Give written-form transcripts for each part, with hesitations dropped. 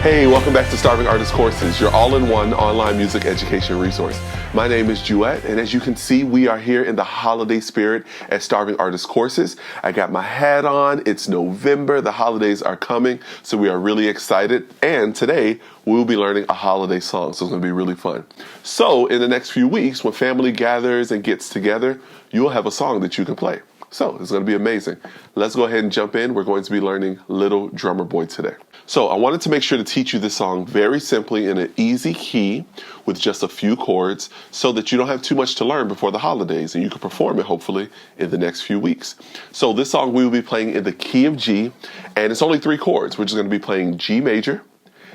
Hey, welcome back to Starving Artist Courses, your all-in-one online music education resource. My name is Jouette, and as you can see, we are here in the holiday spirit at Starving Artist Courses. I got my hat on. It's November. The holidays are coming, so we are really excited. And today, we'll be learning a holiday song, so it's going to be really fun. So in the next few weeks, when family gathers and gets together, you'll have a song that you can play. So it's going to be amazing. Let's go ahead and jump in. We're going to be learning Little Drummer Boy today. So I wanted to make sure to teach you this song very simply in an easy key with just a few chords so that you don't have too much to learn before the holidays and you can perform it hopefully in the next few weeks. So this song we will be playing in the key of G, and it's only 3 chords. We're just going to be playing G major,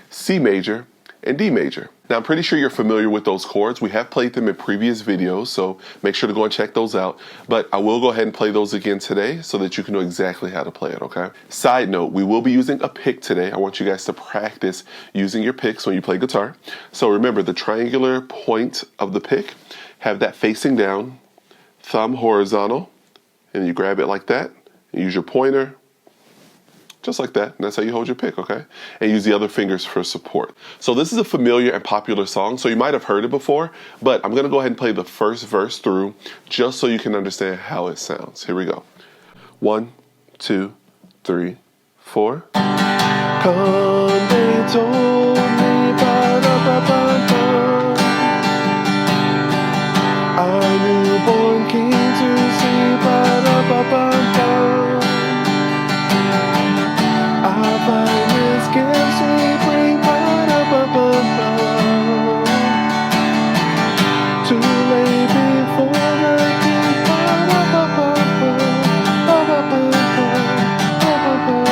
C major, and D major. Now, I'm pretty sure you're familiar with those chords. We have played them in previous videos, so make sure to go and check those out. But I will go ahead and play those again today so that you can know exactly how to play it, okay? Side note, we will be using a pick today. I want you guys to practice using your picks when you play guitar. So remember, the triangular point of the pick, have that facing down, thumb horizontal, and you grab it like that, and use your pointer, just like that, and that's how you hold your pick, okay? And use the other fingers for support. So this is a familiar and popular song, so you might have heard it before, but I'm gonna go ahead and play the first verse through just so you can understand how it sounds. Here we go. 1, 2, 3, 4. Come, they told me, ba-da-ba-ba-ba, our newborn king to see, ba-da-ba-ba-ba. Our finest gifts we bring, ba-da-ba-ba-ba, to lay before the king, ba-da-ba-ba-ba, ba-da-ba-ba-ba, ba-da-ba-ba-ba.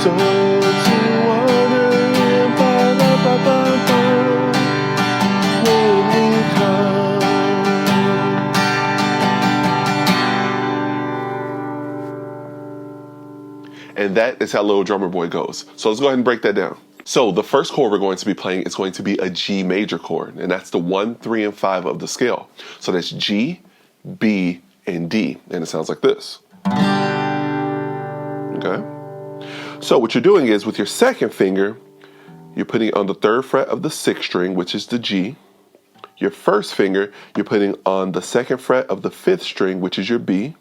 So to honor him, ba-da-ba-ba-ba, when he comes. And that is how Little Drummer Boy goes. So let's go ahead and break that down. So the first chord we're going to be playing is going to be a G major chord, and that's the 1, 3, and 5 of the scale. So that's G, B, and D, and it sounds like this. Okay? So what you're doing is with your second finger, you're putting it on the 3rd fret of the 6th string, which is the G. Your first finger, you're putting on the 2nd fret of the 5th string, which is your B.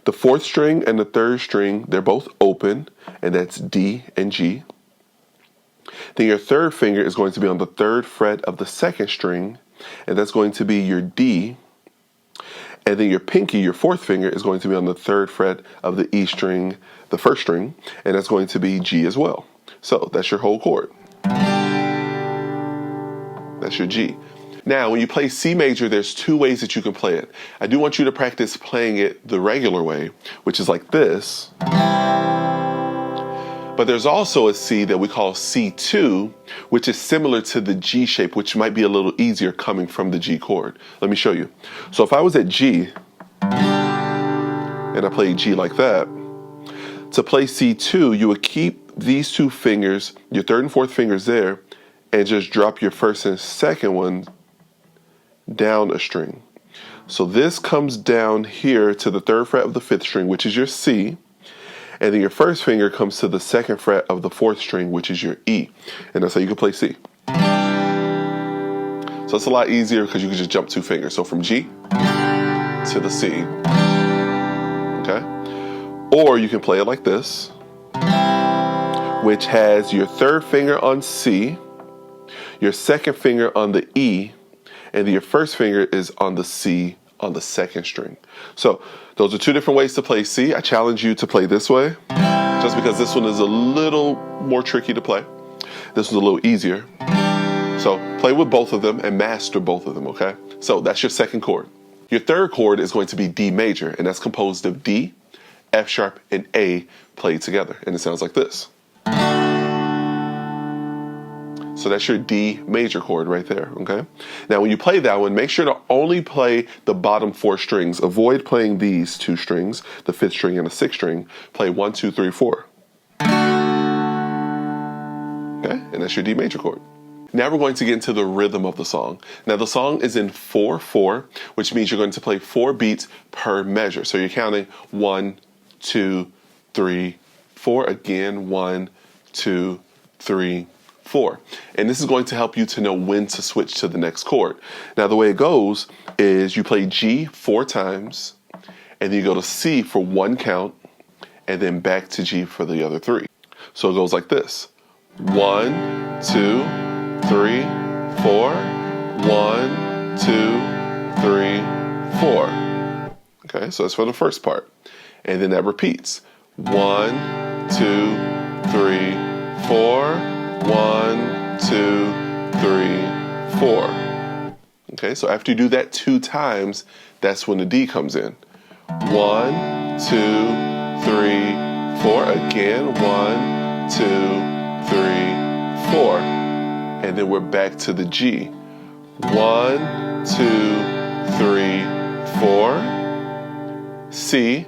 The 4th string and the 3rd string, they're both open, and that's D and G. Then your 3rd finger is going to be on the 3rd fret of the 2nd string, and that's going to be your D. And then your pinky, your 4th finger, is going to be on the 3rd fret of the E string, the 1st string, and that's going to be G as well. So that's your whole chord. That's your G. Now, when you play C major, there's 2 ways that you can play it. I do want you to practice playing it the regular way, which is like this. But there's also a C that we call C2, which is similar to the G shape, which might be a little easier coming from the G chord. Let me show you. So if I was at G, and I played G like that, to play C2, you would keep these 2 fingers, your 3rd and 4th fingers there, and just drop your 1st and 2nd one down a string. So this comes down here to the 3rd fret of the 5th string, which is your C, and then your 1st finger comes to the 2nd fret of the 4th string, which is your E, and that's how you can play C. So it's a lot easier because you can just jump 2 fingers. So from G to the C, okay? Or you can play it like this, which has your 3rd finger on C, your 2nd finger on the E, and then your 1st finger is on the C on the 2nd string. So those are 2 different ways to play C. I challenge you to play this way, just because this one is a little more tricky to play. This one's a little easier. So play with both of them and master both of them, okay? So that's your 2nd chord. Your 3rd chord is going to be D major, and that's composed of D, F sharp, and A played together, and it sounds like this. So that's your D major chord right there, okay? Now when you play that one, make sure to only play the bottom 4 strings. Avoid playing these 2 strings, the 5th string and the 6th string. Play 1, 2, 3, 4. Okay, and that's your D major chord. Now we're going to get into the rhythm of the song. Now the song is in 4/4, which means you're going to play 4 beats per measure. So you're counting 1, 2, 3, 4 again, 1, 2, 3, 4. And this is going to help you to know when to switch to the next chord. Now the way it goes is you play G 4 times, and then you go to C for 1 count, and then back to G for the other 3. So it goes like this: 1, 2, 3, 4, 1, 2, 3, 4. Okay, so that's for the first part. And then that repeats. 1, 2, 3, 4, 1, 2, 3, 4. Okay, so after you do that 2 times, that's when the D comes in. 1, 2, 3, 4. Again, 1, 2, 3, 4. And then we're back to the G. 1, 2, 3, 4. C,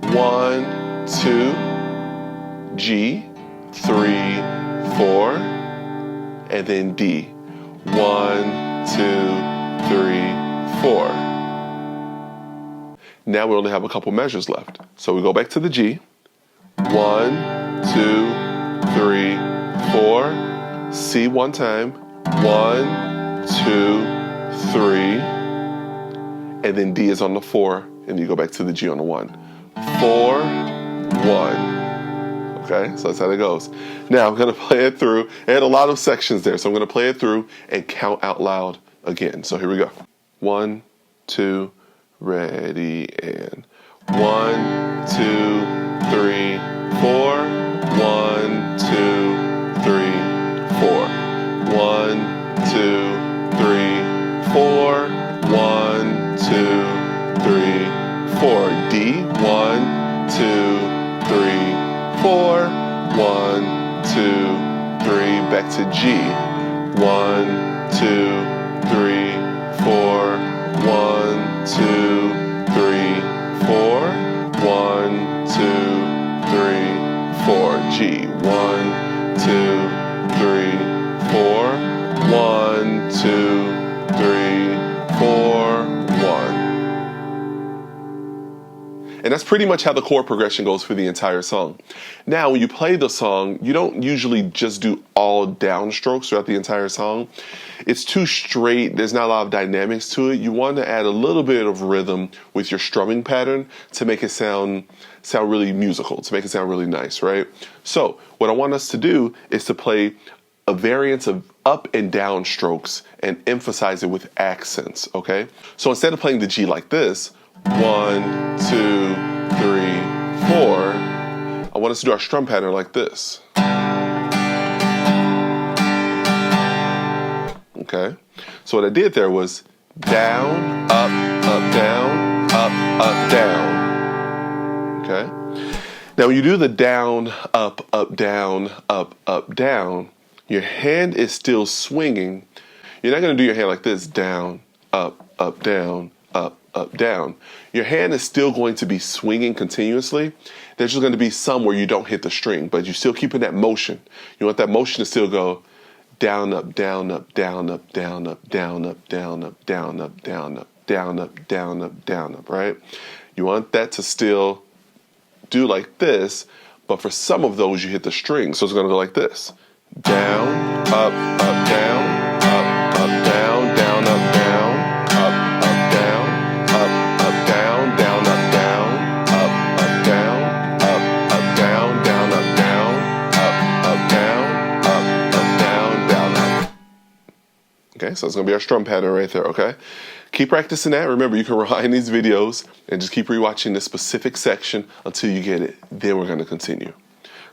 1, 2, G, 3, 4, and then D, 1, 2, 3, 4. Now we only have a couple measures left. So we go back to the G, 1, 2, 3, 4, C 1 time, 1, 2, 3, and then D is on the 4. And you go back to the G on the 1. 4, 1. Okay, so that's how it goes. Now I'm gonna play it through. It had a lot of sections there, so I'm gonna play it through and count out loud again. So here we go. 1, 2, ready, and 1, 2, 3, 4. 1, 2, 3, 4. 1, 2, 3, 4. 1, 2, 3, 4. D, 1, 2, 3, 4. 1, 2, 3. Back to G. 1, 2, 3, 4. 1, 2, 3, 4. 1, 2, 3, 4. G. 1, 2, 3, 4. 1, 2, 3, 4. 1. And that's pretty much how the chord progression goes for the entire song. Now, when you play the song, you don't usually just do all downstrokes throughout the entire song. It's too straight. There's not a lot of dynamics to it. You want to add a little bit of rhythm with your strumming pattern to make it sound really musical, to make it sound really nice, right? So what I want us to do is to play a variance of up and down strokes and emphasize it with accents, okay? So instead of playing the G like this, 1, 2, 3, 4. I want us to do our strum pattern like this. Okay? So what I did there was down, up, down, up, down. Okay? Now when you do the down, up, down, up, down, your hand is still swinging. You're not going to do your hand like this, down, up, down, up, down. Your hand is still going to be swinging continuously. There's just going to be some where you don't hit the string, but you're still keeping that motion. You want that motion to still go down, up, down, up, down, up, down, up, down, up, down, up, down, up, down, up, down, up, down, up, down, up, right? You want that to still do like this, but for some of those you hit the string, so it's going to go like this. Down, up, down, up, down, down, up, down, up, down, up, down, down, up, down, up, down, up, down, down, up, down, up, down, up, down, down, up. Okay, so it's going to be our strum pattern right there, okay? Keep practicing that. Remember, you can rewind these videos and just keep rewatching this specific section until you get it. Then we're going to continue.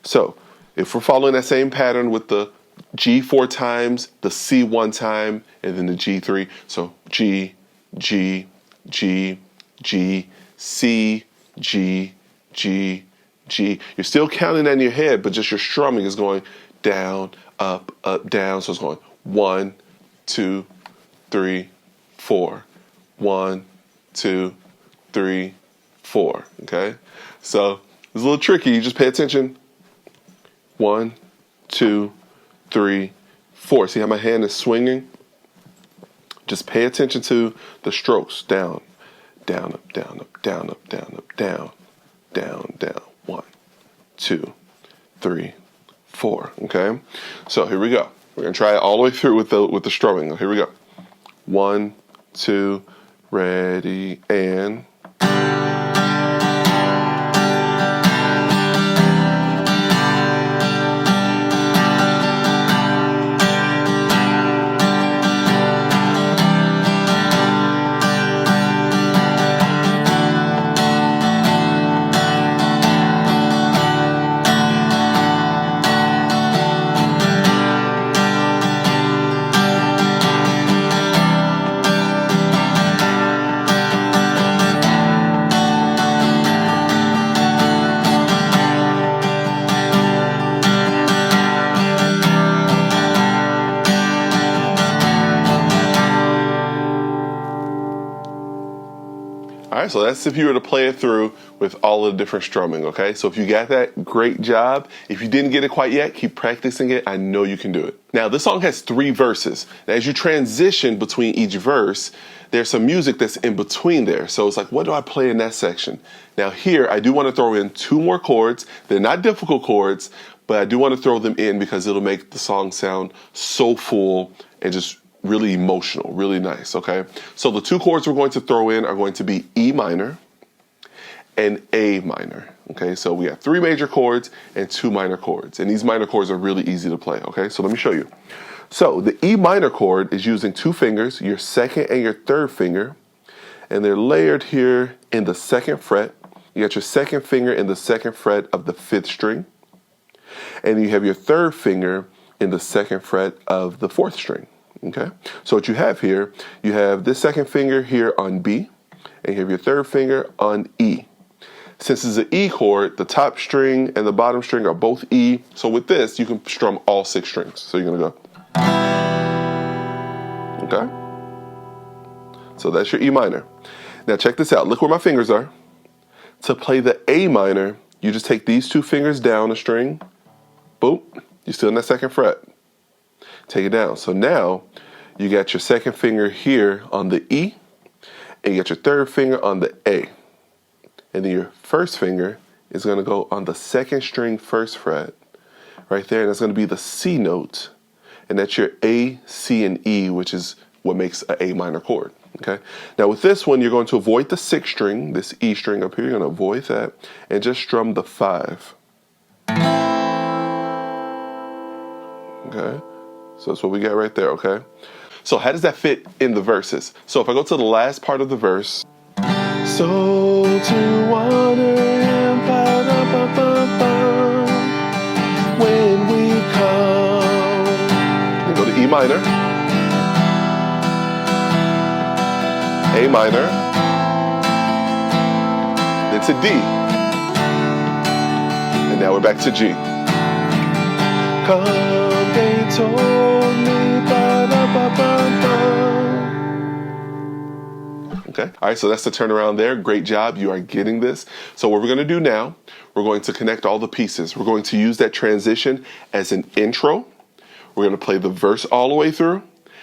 So, if we're following that same pattern with the G 4 times, the C 1 time, and then the G 3. So G, G, G, G, C, G, G, G. You're still counting that in your head, but just your strumming is going down, up, down. So it's going 1, 2, 3, 4. 1, 2, 3, 4. Okay? So it's a little tricky. You just pay attention. 1, 2, 3, 4. See how my hand is swinging? Just pay attention to the strokes. Down, down, up, down, up, down, up, down, up, down, down, down. 1, 2, 3, 4. Okay, so here we go. We're gonna try it all the way through with the strumming. Here we go. 1, 2, ready, and. All right, so that's if you were to play it through with all of the different strumming, okay? So if you got that, great job. If you didn't get it quite yet, keep practicing it. I know you can do it. Now, this song has 3 verses. Now, as you transition between each verse, there's some music that's in between there. So it's like, what do I play in that section? Now here, I do want to throw in 2 more chords. They're not difficult chords, but I do want to throw them in because it'll make the song sound so full and just really emotional, really nice, okay? So the 2 chords we're going to throw in are going to be E minor and A minor, okay? So we have 3 major chords and 2 minor chords, and these minor chords are really easy to play, okay? So let me show you. So the E minor chord is using 2 fingers, your 2nd and your 3rd finger, and they're layered here in the 2nd fret. You got your 2nd finger in the 2nd fret of the 5th string, and you have your 3rd finger in the 2nd fret of the 4th string. Okay, so what you have here, you have this 2nd finger here on B, and you have your 3rd finger on E. Since it's an E chord, the top string and the bottom string are both E, so with this, you can strum all 6 strings. So you're gonna go. Okay, so that's your E minor. Now check this out, look where my fingers are. To play the A minor, you just take these 2 fingers down a string, boop, you're still in that 2nd fret. Take it down. So now you got your 2nd finger here on the E, and you got your 3rd finger on the A. And then your 1st finger is going to go on the 2nd string 1st fret, right there, and that's going to be the C note. And that's your A, C, and E, which is what makes an A minor chord. Okay. Now with this one, you're going to avoid the 6th string, this E string up here. You're going to avoid that and just strum the 5. Okay. So that's what we got right there, okay? So how does that fit in the verses? So if I go to the last part of the verse, so to honor him, when we come, and go to E minor, A minor, then to D, and now we're back to G. Come, they told me, Okay, all right, so that's the turnaround there. Great job, you are getting this. So what we're gonna do now, we're going to connect all the pieces. We're going to use that transition as an intro. We're gonna play the verse all the way through,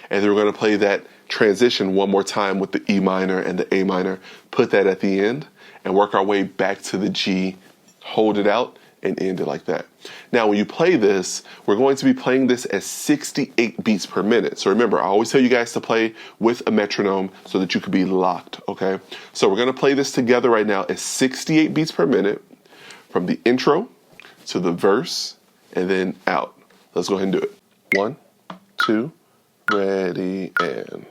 and then we're gonna play that transition one more time with the E minor and the A minor, put that at the end, and work our way back to the G, hold it out, and end it like that. Now, when you play this, we're going to be playing this at 68 beats per minute. So remember, I always tell you guys to play with a metronome so that you can be locked, okay? So we're gonna play this together right now at 68 beats per minute from the intro to the verse and then out. Let's go ahead and do it. 1, 2, ready, and...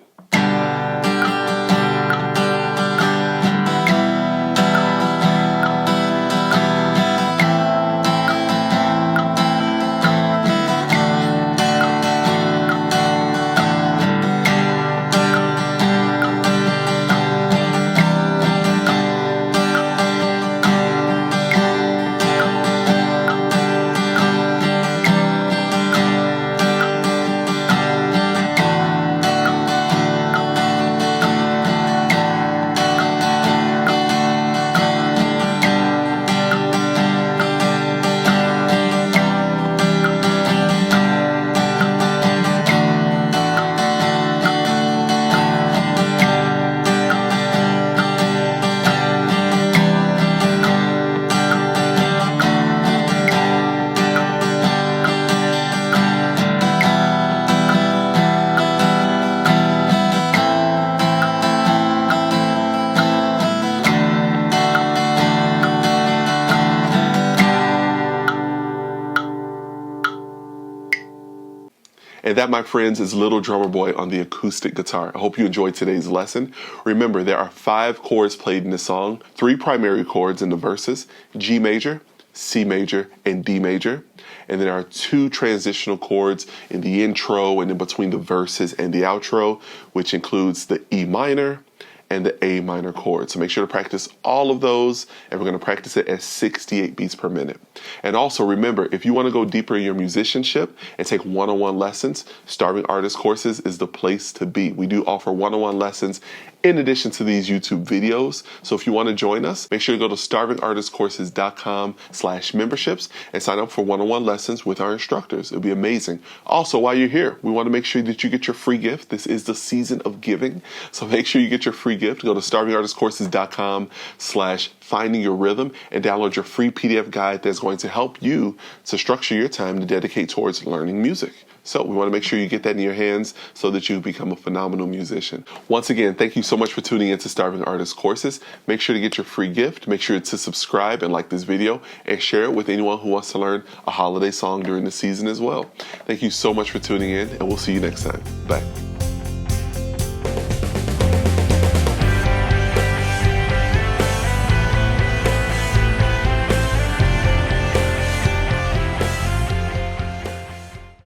And that, my friends, is Little Drummer Boy on the acoustic guitar. I hope you enjoyed today's lesson. Remember, there are 5 chords played in the song, 3 primary chords in the verses, G major, C major, and D major. And there are 2 transitional chords in the intro and in between the verses and the outro, which includes the E minor and the A minor chord. So make sure to practice all of those, and we're going to practice it at 68 beats per minute. And also remember, if you want to go deeper in your musicianship and take one-on-one lessons, Starving Artist Courses is the place to be. We do offer one-on-one lessons in addition to these YouTube videos. So if you want to join us, make sure to go to starvingartistcourses.com/memberships and sign up for one-on-one lessons with our instructors. It'll be amazing. Also, while you're here, we want to make sure that you get your free gift. This is the season of giving. So make sure you get your free gift. Go to starvingartistcourses.com/finding your rhythm and download your free PDF guide that's going to help you to structure your time to dedicate towards learning music. So we want to make sure you get that in your hands so that you become a phenomenal musician. Once again, thank you so much for tuning into Starving Artist Courses. Make sure to get your free gift. Make sure to subscribe and like this video and share it with anyone who wants to learn a holiday song during the season as well. Thank you so much for tuning in, and we'll see you next time. Bye.